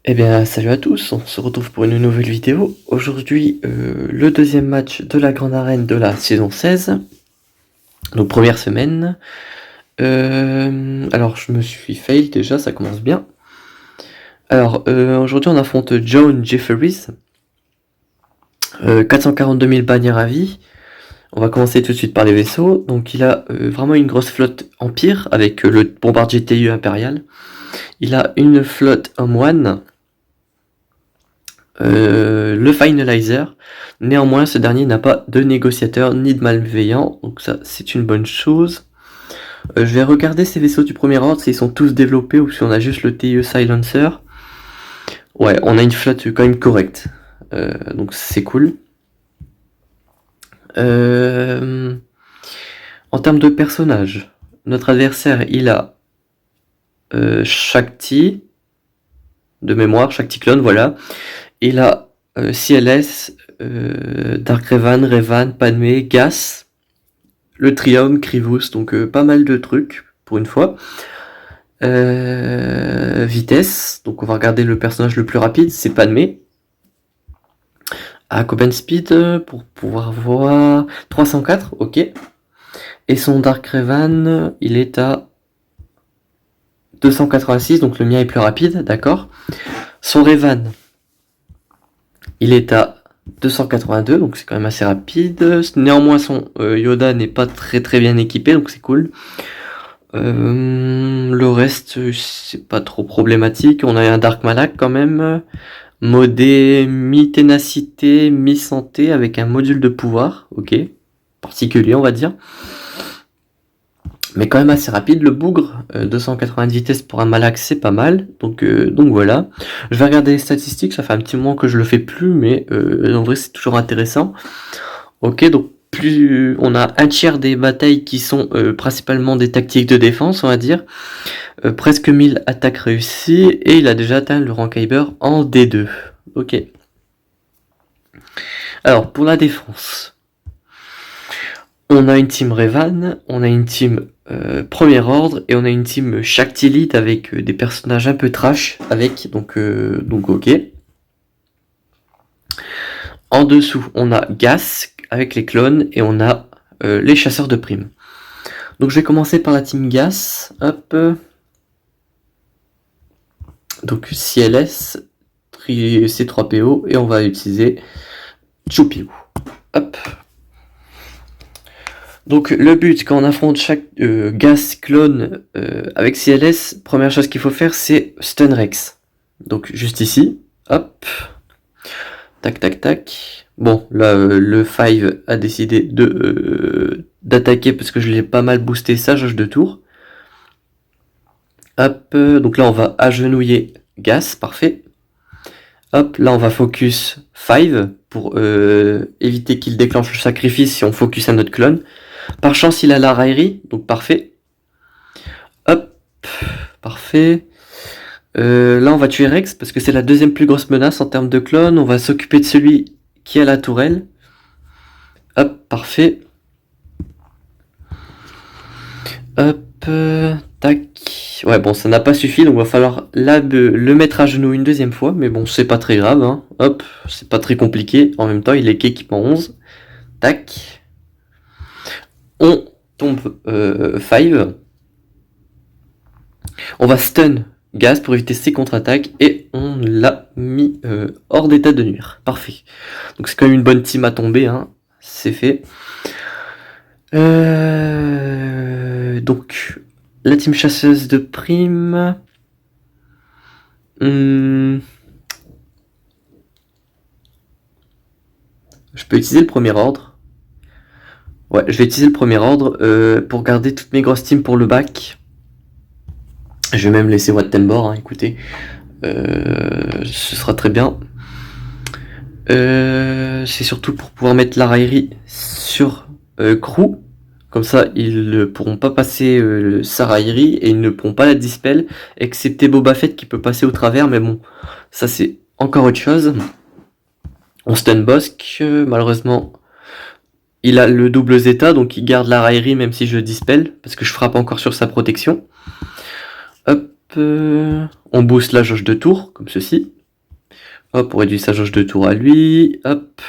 Eh bien, salut à tous, on se retrouve pour une nouvelle vidéo. Aujourd'hui, le deuxième match de la Grande Arène de la saison 16. Donc, première semaine. Alors, je me suis fail déjà, ça commence bien. Alors, aujourd'hui, on affronte John Jefferies. 442 000 bannières à vie. On va commencer tout de suite par les vaisseaux. Donc, il a vraiment une grosse flotte Empire avec le bombardier TU impérial. Il a une flotte Homme-One. Le finalizer. Néanmoins, ce dernier n'a pas de négociateur ni de malveillant, donc ça c'est une bonne chose. Je vais regarder ces vaisseaux du premier ordre s'ils sont tous développés ou si on a juste le TIE Silencer. Ouais, on a une flotte quand même correcte, donc c'est cool. En termes de personnages, notre adversaire il a Shakti, de mémoire, Shakti clone, voilà. Il a CLS, Dark Revan, Padmé, Gas, le Trium, Crivus, donc pas mal de trucs pour une fois. Vitesse, donc on va regarder le personnage le plus rapide, c'est Padmé. À Copen Speed, pour pouvoir voir 304, ok. Et son Dark Revan, il est à 286, donc le mien est plus rapide, d'accord. Son Revan, il est à 282, donc c'est quand même assez rapide. Néanmoins, son Yoda n'est pas très bien équipé, donc c'est cool. Le reste, c'est pas trop problématique. On a un Dark Malak quand même. Modé mi-ténacité, mi-santé, avec un module de pouvoir, ok. Particulier, on va dire. Mais quand même assez rapide. Le bougre, 280 de vitesse pour un Malak, c'est pas mal. Donc voilà. Je vais regarder les statistiques, ça fait un petit moment que je le fais plus, mais en vrai c'est toujours intéressant. Ok, donc plus on a un tiers des batailles qui sont principalement des tactiques de défense, on va dire. Presque 1000 attaques réussies, et il a déjà atteint le rang Kyber en D2. Ok. Alors, pour la défense, on a une team Revan, on a une team Premier Ordre, et on a une team Shakti Elite avec des personnages un peu trash, avec, donc ok. En dessous, on a Gas avec les clones, et on a les chasseurs de primes. Donc je vais commencer par la team Gas, hop. Donc CLS, C3PO, et on va utiliser Chupiu. Hop. Donc le but quand on affronte chaque Gas clone avec CLS, première chose qu'il faut faire c'est Stun Rex. Donc juste ici, hop, tac tac tac. Bon là le 5 a décidé de d'attaquer parce que je l'ai pas mal boosté sa jauge de tour. Hop, donc là on va agenouiller Gas, parfait. Hop, là on va focus 5 pour éviter qu'il déclenche le sacrifice si on focus un autre clone. Par chance, il a la raillerie, donc parfait. Hop, parfait. Là, on va tuer Rex parce que c'est la deuxième plus grosse menace en termes de clone. On va s'occuper de celui qui a la tourelle. Hop, parfait. Hop, tac. Ouais, bon, ça n'a pas suffi, donc il va falloir là le mettre à genoux une deuxième fois. Mais bon, c'est pas très grave. Hein. Hop, c'est pas très compliqué. En même temps, il est qu'équipement 11. Tac. On tombe 5. On va stun Gas pour éviter ses contre-attaques et on l'a mis hors d'état de nuire. Parfait. Donc c'est quand même une bonne team à tomber, hein. C'est fait. Donc la team chasseuse de prime. Je peux utiliser le premier ordre. Ouais, je vais utiliser le premier ordre pour garder toutes mes grosses teams pour le bac. Je vais même laisser Wattenborg, hein, écoutez. Ce sera très bien. C'est surtout pour pouvoir mettre la raillerie sur Crew. Comme ça, ils ne pourront pas passer sa raillerie et ils ne pourront pas la dispel, excepté Boba Fett qui peut passer au travers, mais bon, ça c'est encore autre chose. On stun Bossk, malheureusement, il a le double Zeta, donc il garde la raillerie même si je dispel, parce que je frappe encore sur sa protection. Hop, On booste la jauge de tour, comme ceci. Hop, on réduit sa jauge de tour à lui. Hop.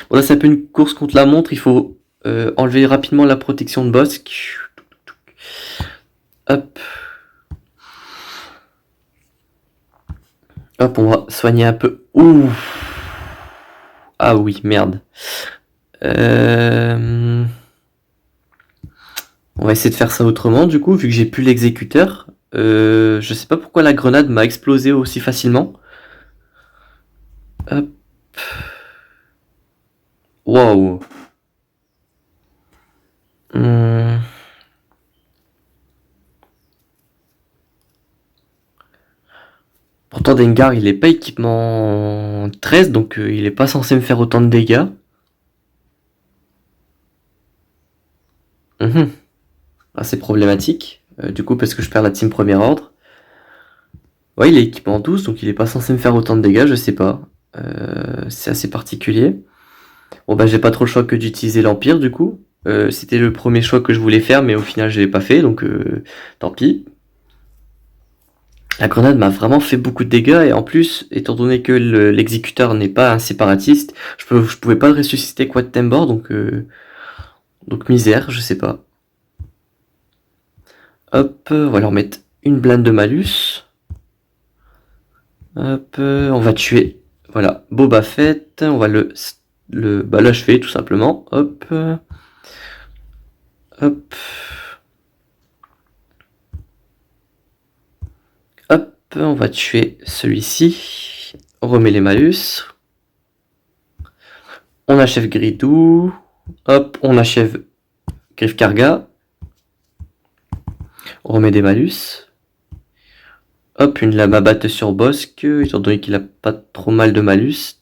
Bon, là, c'est un peu une course contre la montre. Il faut enlever rapidement la protection de boss. Hop. Hop, on va soigner un peu. Ouh. Ah oui, merde. On va essayer de faire ça autrement, du coup, vu que j'ai plus l'exécuteur. Je sais pas pourquoi la grenade m'a explosé aussi facilement. Hop. Waouh. Pourtant, Dengar, il est pas équipement 13, donc il est pas censé me faire autant de dégâts. Ah, c'est problématique. Du coup, parce que je perds la team premier ordre. Ouais, il est équipement 12, donc il est pas censé me faire autant de dégâts, je sais pas. C'est assez particulier. Bon bah j'ai pas trop le choix que d'utiliser l'Empire du coup. C'était le premier choix que je voulais faire, mais au final je l'ai pas fait, donc tant pis. La grenade m'a vraiment fait beaucoup de dégâts, et en plus, étant donné que l'exécuteur n'est pas un séparatiste, je pouvais pas le ressusciter Quad Tembor, donc misère, je sais pas. Hop, on va leur mettre une blinde de malus. Hop, on va tuer, voilà, Boba Fett, on va l'achever tout simplement. Hop, hop, hop, on va tuer celui-ci. On remet les malus. On achève Gridou. Hop, on achève Griff Karga. On remet des malus. Hop, une lame à battre sur Bosque, étant donné qu'il a pas trop mal de malus.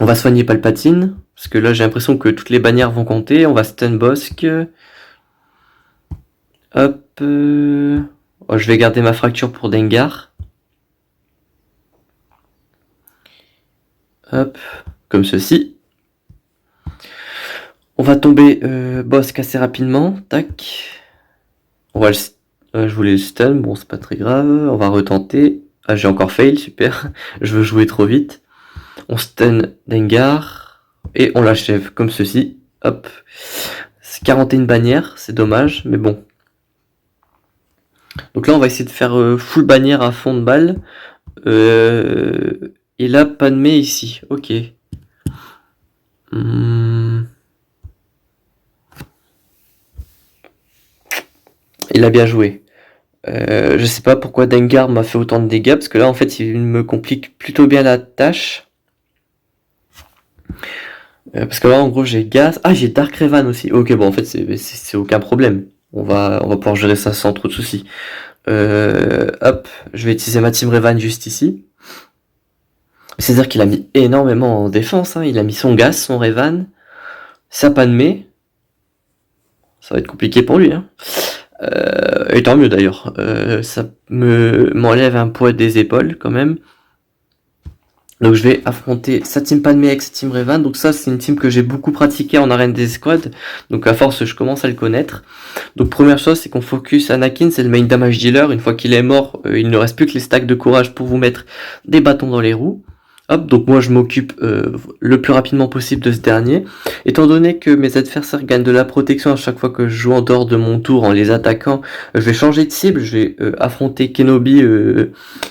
On va soigner Palpatine, parce que là j'ai l'impression que toutes les bannières vont compter. On va stun Bosque. Hop. Oh, je vais garder ma fracture pour Dengar. Hop, comme ceci. On va tomber Bosque assez rapidement. Tac. On va je voulais le stun, bon c'est pas très grave. On va retenter. Ah, j'ai encore fail, super. Je veux jouer trop vite. On stun Dengar. Et on l'achève comme ceci. Hop. C'est 41 bannières, c'est dommage, mais bon. Donc là on va essayer de faire full bannière à fond de balle. Et là, Padmé ici. Ok. Il a bien joué. Je sais pas pourquoi Dengar m'a fait autant de dégâts, parce que là en fait il me complique plutôt bien la tâche. Parce que là en gros j'ai Gas. Ah, j'ai Dark Revan aussi. Ok, bon en fait c'est aucun problème. On va pouvoir gérer ça sans trop de soucis. Hop, je vais utiliser ma team Revan juste ici. C'est-à-dire qu'il a mis énormément en défense, hein. Il a mis son Gas, son Revan, sa Padmé. Ça va être compliqué pour lui, hein. Et tant mieux d'ailleurs. Ça m'enlève un poids des épaules quand même. Donc je vais affronter sa team Padmé avec sa team Revan. Donc ça c'est une team que j'ai beaucoup pratiqué en arène des squads. Donc à force je commence à le connaître. Donc première chose c'est qu'on focus Anakin, c'est le main damage dealer. Une fois qu'il est mort, il ne reste plus que les stacks de courage pour vous mettre des bâtons dans les roues. Hop, donc moi je m'occupe le plus rapidement possible de ce dernier. Étant donné que mes adversaires gagnent de la protection à chaque fois que je joue en dehors de mon tour en les attaquant, je vais changer de cible, je vais affronter Kenobi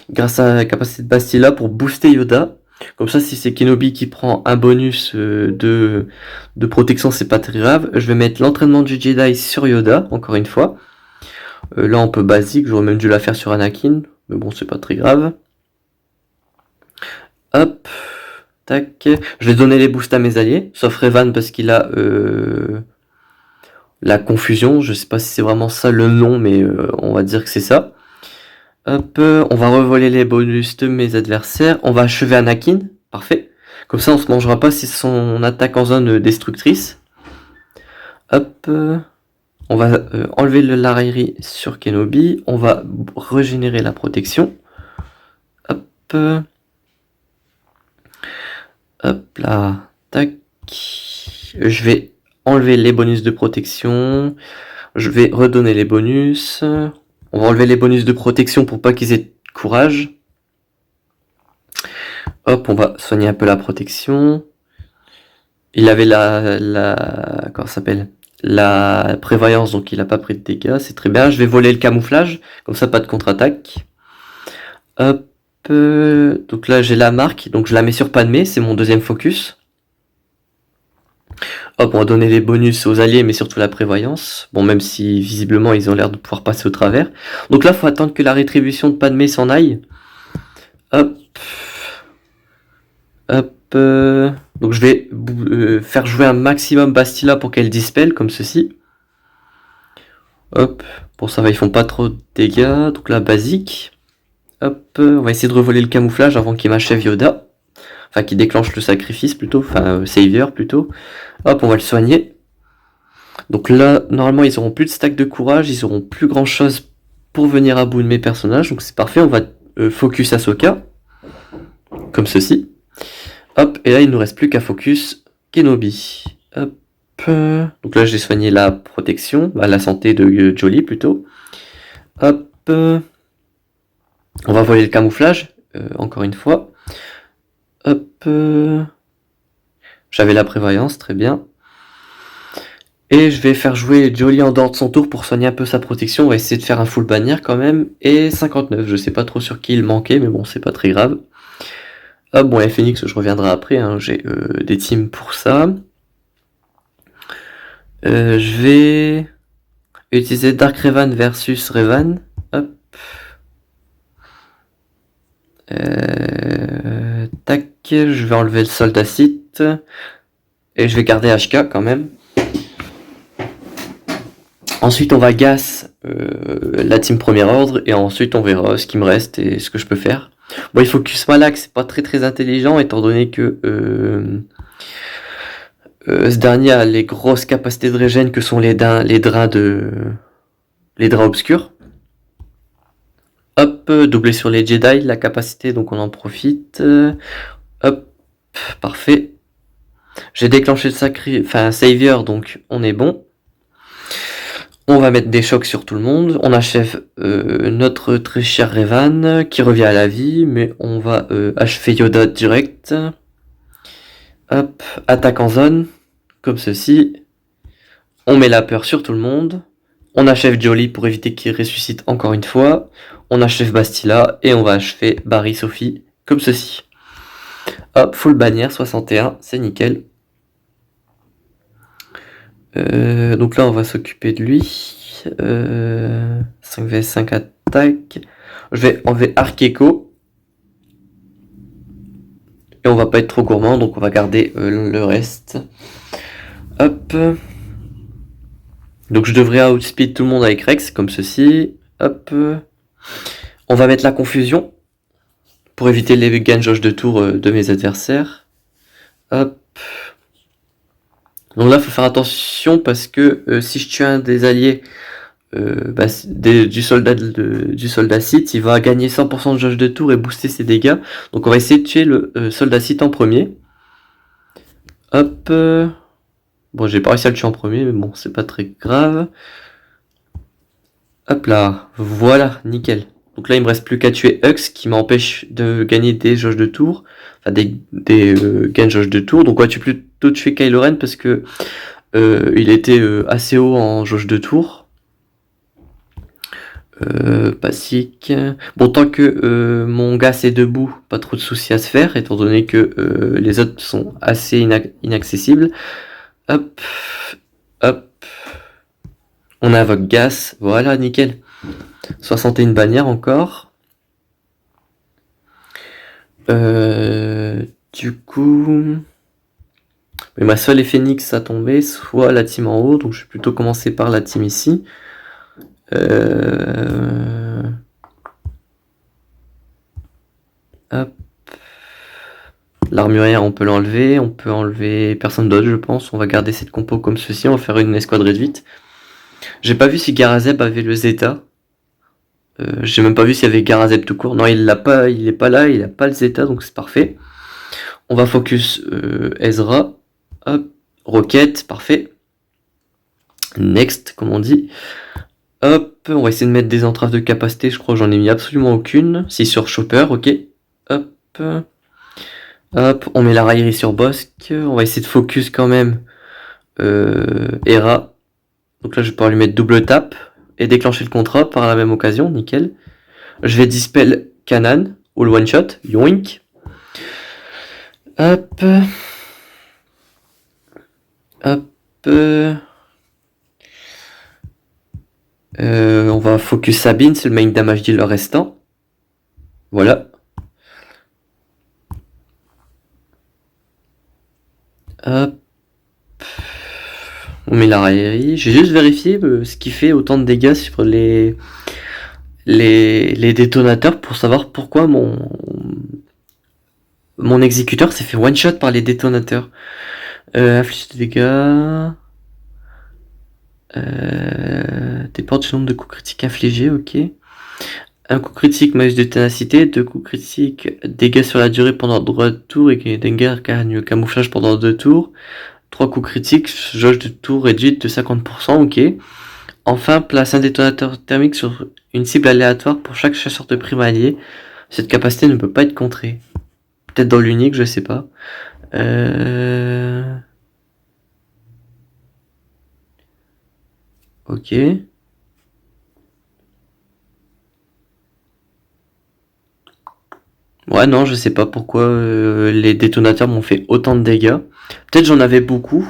grâce à la capacité de Bastilla pour booster Yoda. Comme ça, si c'est Kenobi qui prend un bonus de protection, c'est pas très grave. Je vais mettre l'entraînement du Jedi sur Yoda, encore une fois. Là, on peut basique, j'aurais même dû la faire sur Anakin, mais bon, c'est pas très grave. Hop, tac. Je vais donner les boosts à mes alliés, sauf Revan parce qu'il a la confusion. Je sais pas si c'est vraiment ça le nom, mais on va dire que c'est ça. Hop, on va revoler les bonus de mes adversaires. On va achever Anakin, parfait. Comme ça, on se mangera pas si son attaque en zone destructrice. Hop, on va enlever le l'araignée sur Kenobi. On va régénérer la protection. Hop. Hop là, tac. Je vais enlever les bonus de protection. Je vais redonner les bonus. On va enlever les bonus de protection pour pas qu'ils aient courage. Hop, on va soigner un peu la protection. Il avait comment ça s'appelle? La prévoyance, donc il a pas pris de dégâts, c'est très bien. Je vais voler le camouflage, comme ça pas de contre-attaque. Hop, donc là j'ai la marque, donc je la mets sur Padmé, c'est mon deuxième focus. Hop, on va donner les bonus aux alliés, mais surtout la prévoyance. Bon, même si visiblement ils ont l'air de pouvoir passer au travers. Donc là, faut attendre que la rétribution de Padmé s'en aille. Hop. Hop. Donc je vais faire jouer un maximum Bastila pour qu'elle dispelle, comme ceci. Hop. Bon, ça va, ils font pas trop de dégâts. Donc là, basique. Hop. On va essayer de revoler le camouflage avant qu'il m'achève Yoda. Enfin, qu'il déclenche le sacrifice plutôt. Enfin, Savior plutôt. Hop, on va le soigner. Donc là, normalement, ils auront plus de stack de courage. Ils auront plus grand chose pour venir à bout de mes personnages. Donc c'est parfait. On va focus Ahsoka. Comme ceci. Hop, et là il ne nous reste plus qu'à focus Kenobi. Hop. Donc là j'ai soigné la protection, la santé de Jolie plutôt. Hop. On va voler le camouflage, encore une fois. Hop. J'avais la prévoyance, très bien. Et je vais faire jouer Jolie en dehors de son tour pour soigner un peu sa protection. On va essayer de faire un full bannière quand même. Et 59, je sais pas trop sur qui il manquait, mais bon, c'est pas très grave. Ah bon, et Phoenix, je reviendrai après, hein, j'ai des teams pour ça. Je vais utiliser Dark Revan versus Revan. Hop. Tac, je vais enlever le soldat Sith. Et je vais garder HK quand même. Ensuite, on va gas la team premier ordre. Et ensuite, on verra ce qui me reste et ce que je peux faire. Bon, il focus Malak, c'est pas très intelligent étant donné que ce dernier a les grosses capacités de régène que sont les draps obscurs. Hop, doubler sur les Jedi la capacité, donc on en profite. Hop, parfait. J'ai déclenché le Savior, donc on est bon. On va mettre des chocs sur tout le monde. On achève notre très cher Revan qui revient à la vie, mais on va achever Yoda direct. Hop, attaque en zone, comme ceci. On met la peur sur tout le monde. On achève Jolie pour éviter qu'il ressuscite encore une fois. On achève Bastila et on va achever Barry Sophie, comme ceci. Hop, full bannière, 61, c'est nickel. Donc là on va s'occuper de lui. 5 vs 5 attaque. Je vais enlever Arkeko. Et on va pas être trop gourmand, donc on va garder le reste. Hop. Donc je devrais outspeed tout le monde avec Rex, comme ceci. Hop. On va mettre la confusion. Pour éviter les gains jauge de tour de mes adversaires. Hop. Donc là, il faut faire attention parce que si je tue un des alliés du soldat Sith, il va gagner 100% de jauge de tour et booster ses dégâts. Donc on va essayer de tuer le soldat Sith en premier. Hop. Bon, j'ai pas réussi à le tuer en premier, mais bon, c'est pas très grave. Hop là, voilà, nickel. Donc là, il me reste plus qu'à tuer Hux qui m'empêche de gagner des jauges de tour. Enfin, des gains de jauge de tour. Donc on va plutôt tuer Kylo Ren parce que il était assez haut en jauge de tour. Basique. Bon, tant que mon gas est debout, pas trop de soucis à se faire, étant donné que les autres sont assez inaccessibles. Hop, hop. On invoque gas, voilà, nickel. 61 bannières encore. Du coup... Mais ma seule est Phoenix à tomber, soit la team en haut, donc je vais plutôt commencer par la team ici. Hop. L'armurière, on peut l'enlever. On peut enlever personne d'autre, je pense. On va garder cette compo comme ceci. On va faire une escouade réduite. J'ai pas vu si Garazeb avait le Zeta. J'ai même pas vu s'il y avait Garazeb tout court. Non, il l'a pas. Il est pas là. Il a pas le Zeta, donc c'est parfait. On va focus Ezra. Hop. Rocket, parfait. Next, comme on dit. Hop, on va essayer de mettre des entraves de capacité, je crois que j'en ai mis absolument aucune. Si sur Chopper, ok. Hop. Hop, on met la raillerie sur Bosque. On va essayer de focus quand même Hera. Donc là, je vais pouvoir lui mettre double tap et déclencher le contrat par la même occasion, nickel. Je vais dispel Kanan, all one shot, yoink. Hop. Hop. On va focus Sabine, c'est le main damage dealer restant. Voilà. Hop. On met la raillerie. J'ai juste vérifié ce qui fait autant de dégâts sur les détonateurs pour savoir pourquoi mon exécuteur s'est fait one shot par les détonateurs. Inflige de dégâts. Déporte le nombre de coups critiques infligés, ok. Un coup critique, malus de ténacité. 2 coups critiques, dégâts sur la durée pendant 3 tours et dégâts camouflage pendant 2 tours. 3 coups critiques, jauge de tour réduite de 50%, ok. Enfin, place un détonateur thermique sur une cible aléatoire pour chaque chasseur de prime allié. Cette capacité ne peut pas être contrée. Peut-être dans l'unique, je sais pas. Ok. Ouais, non, je sais pas pourquoi les détonateurs m'ont fait autant de dégâts. Peut-être j'en avais beaucoup,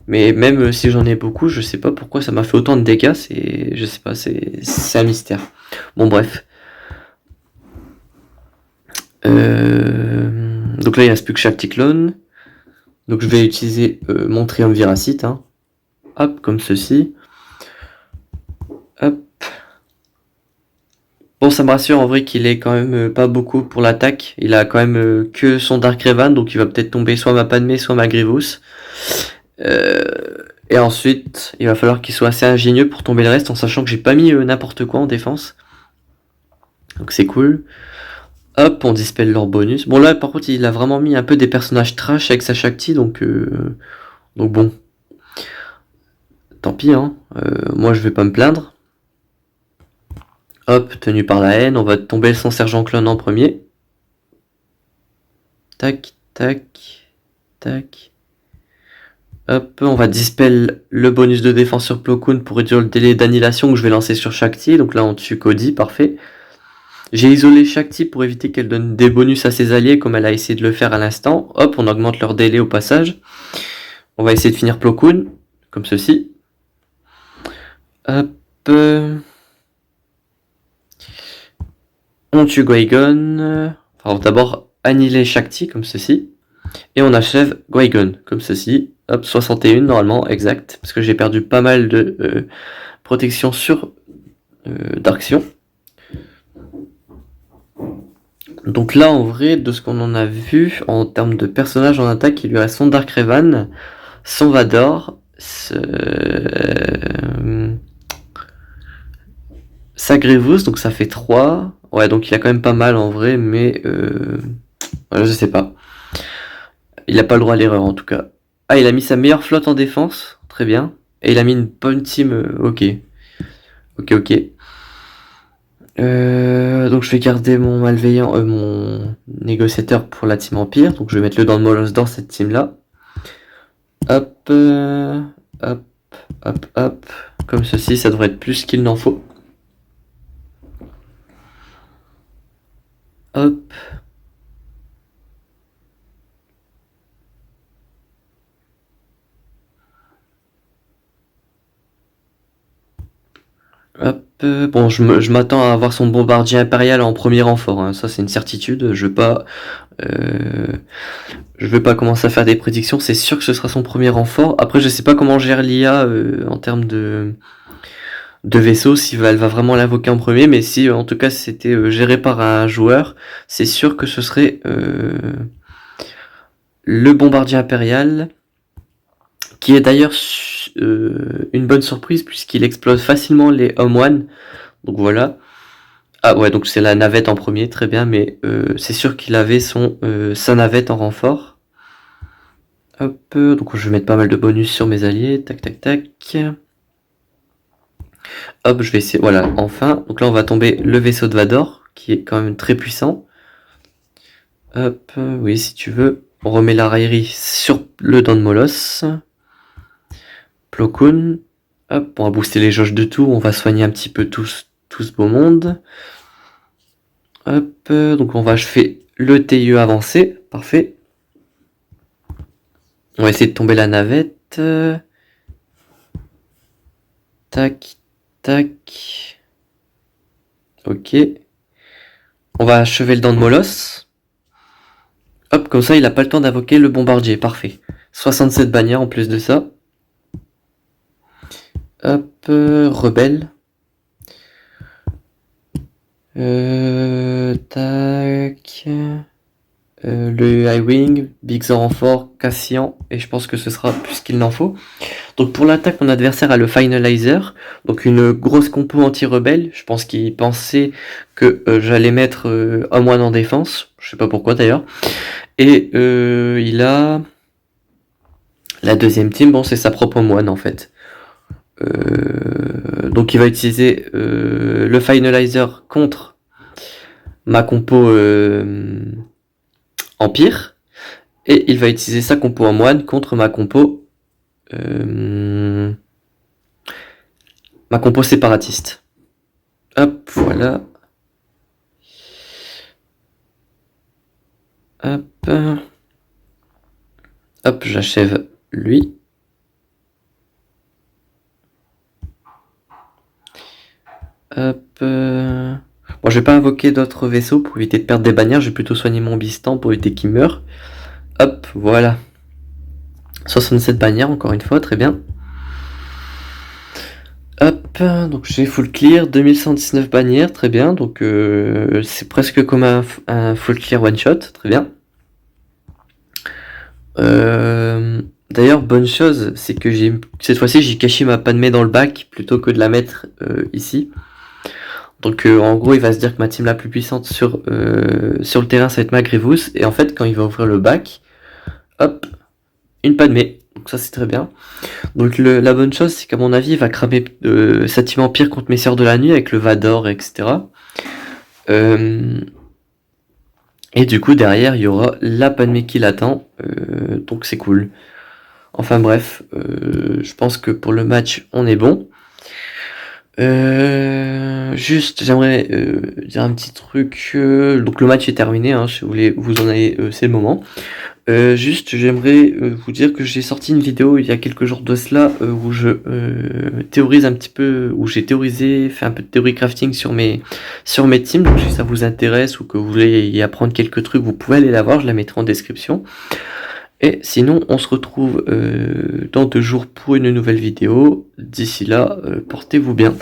mais même si j'en ai beaucoup, je sais pas pourquoi ça m'a fait autant de dégâts. Je sais pas, c'est un mystère. Bon, bref. Donc là, il reste plus que chaque cyclone. Donc je vais utiliser mon triumviracite. Hein. Hop, comme ceci. Hop. Bon, ça me rassure en vrai qu'il est quand même pas beaucoup pour l'attaque. Il a quand même que son Dark Revan, donc il va peut-être tomber soit ma Padmé, soit ma Grievous. Et ensuite, il va falloir qu'il soit assez ingénieux pour tomber le reste, en sachant que j'ai pas mis n'importe quoi en défense. Donc c'est cool. Hop, on dispelle leur bonus. Bon là, par contre, il a vraiment mis un peu des personnages trash avec sa Shakti, donc bon. Tant pis, hein. Moi, je vais pas me plaindre. Hop, tenu par la haine, on va tomber son sergent clone en premier. Tac, tac, tac. Hop, on va dispel le bonus de défense sur Plo Koon pour réduire le délai d'annihilation que je vais lancer sur Shakti. Donc là, on tue Cody, parfait. J'ai isolé Shakti pour éviter qu'elle donne des bonus à ses alliés comme elle a essayé de le faire à l'instant. Hop, on augmente leur délai au passage. On va essayer de finir Plo Koon, comme ceci. Hop. On tue Qui-Gon. Enfin, d'abord annihiler Shakti, comme ceci. Et on achève Qui-Gon, comme ceci. Hop, 61 normalement, exact. Parce que j'ai perdu pas mal de protection sur Darksion. Donc là, en vrai, de ce qu'on en a vu, en termes de personnages en attaque, il lui reste son Dark Revan, son Vador, sa Grievous, donc ça fait 3. Ouais, donc il a quand même pas mal en vrai, mais je sais pas. Il a pas le droit à l'erreur en tout cas. Ah, il a mis sa meilleure flotte en défense, très bien. Et il a mis une bonne team, ok. Ok. Donc je vais garder mon malveillant, mon négociateur pour la team Empire. Donc je vais mettre le dans le Molos dans cette team là. Hop, hop. Comme ceci, ça devrait être plus qu'il n'en faut. Hop. Hop. Bon, je m'attends à avoir son bombardier impérial en premier renfort. Hein. Ça, c'est une certitude. Je vais pas commencer à faire des prédictions. C'est sûr que ce sera son premier renfort. Après, je sais pas comment gère l'IA en termes de vaisseau, si elle va vraiment l'invoquer en premier. Mais si, en tout cas, c'était géré par un joueur, c'est sûr que ce serait le bombardier impérial, qui est d'ailleurs une bonne surprise puisqu'il explose facilement les Home One. Donc voilà. Ah ouais, donc c'est la navette en premier, très bien, mais c'est sûr qu'il avait sa navette en renfort. Hop, donc je vais mettre pas mal de bonus sur mes alliés, tac. Hop, je vais essayer, voilà, enfin. Donc là, on va tomber le vaisseau de Vador, qui est quand même très puissant. Hop, oui, si tu veux. On remet la raillerie sur le Don Molos. Plo Koon. Hop, on va booster les jauges de tout. On va soigner un petit peu tout ce beau monde. Hop, donc je fais le TIE avancé. Parfait. On va essayer de tomber la navette. Tac, tac. Ok. On va achever le Don Molos. Hop, comme ça, il n'a pas le temps d'invoquer le bombardier. Parfait. 67 bannières en plus de ça. Hop, rebelle. Tac. Le High-Wing, Big Zor renfort, Cassian, et je pense que ce sera plus qu'il n'en faut. Donc pour l'attaque, mon adversaire a le Finalizer, donc une grosse compo anti-rebelle. Je pense qu'il pensait que j'allais mettre un moine en défense, je sais pas pourquoi d'ailleurs. Et il a la deuxième team, bon c'est sa propre moine en fait. Donc il va utiliser le Finalizer contre ma compo Empire, et il va utiliser sa compo en moine contre ma compo séparatiste. Hop, voilà. Hop. Hop, j'achève lui. Hop. Bon, je vais pas invoquer d'autres vaisseaux pour éviter de perdre des bannières. Je vais plutôt soigner mon Bistan pour éviter qu'il meure. Hop, voilà. 67 bannières, encore une fois, très bien. Hop, donc j'ai full clear, 2119 bannières, très bien. Donc c'est presque comme un full clear one shot, très bien. D'ailleurs, bonne chose, c'est que cette fois-ci j'ai caché ma Padmé dans le bac plutôt que de la mettre ici. Donc en gros, il va se dire que ma team la plus puissante sur le terrain, ça va être ma Grievous. Et en fait, quand il va ouvrir le bac, hop, une Padmé. Donc ça, c'est très bien. Donc la bonne chose, c'est qu'à mon avis, il va cramer sa team Empire contre mes Sœurs de la Nuit avec le Vador, etc. Et du coup, derrière, il y aura la Padmé qui l'attend. Donc c'est cool. Enfin bref, je pense que pour le match, on est bon. Juste, j'aimerais dire un petit truc. Donc le match est terminé, hein, si vous voulez, vous en avez, c'est le moment. Juste, j'aimerais vous dire que j'ai sorti une vidéo il y a quelques jours de cela où je théorise un petit peu, où j'ai théorisé, fait un peu de théorie crafting sur mes teams. Donc si ça vous intéresse ou que vous voulez y apprendre quelques trucs, vous pouvez aller la voir, je la mettrai en description. Et sinon, on se retrouve dans 2 jours pour une nouvelle vidéo. D'ici là, portez-vous bien.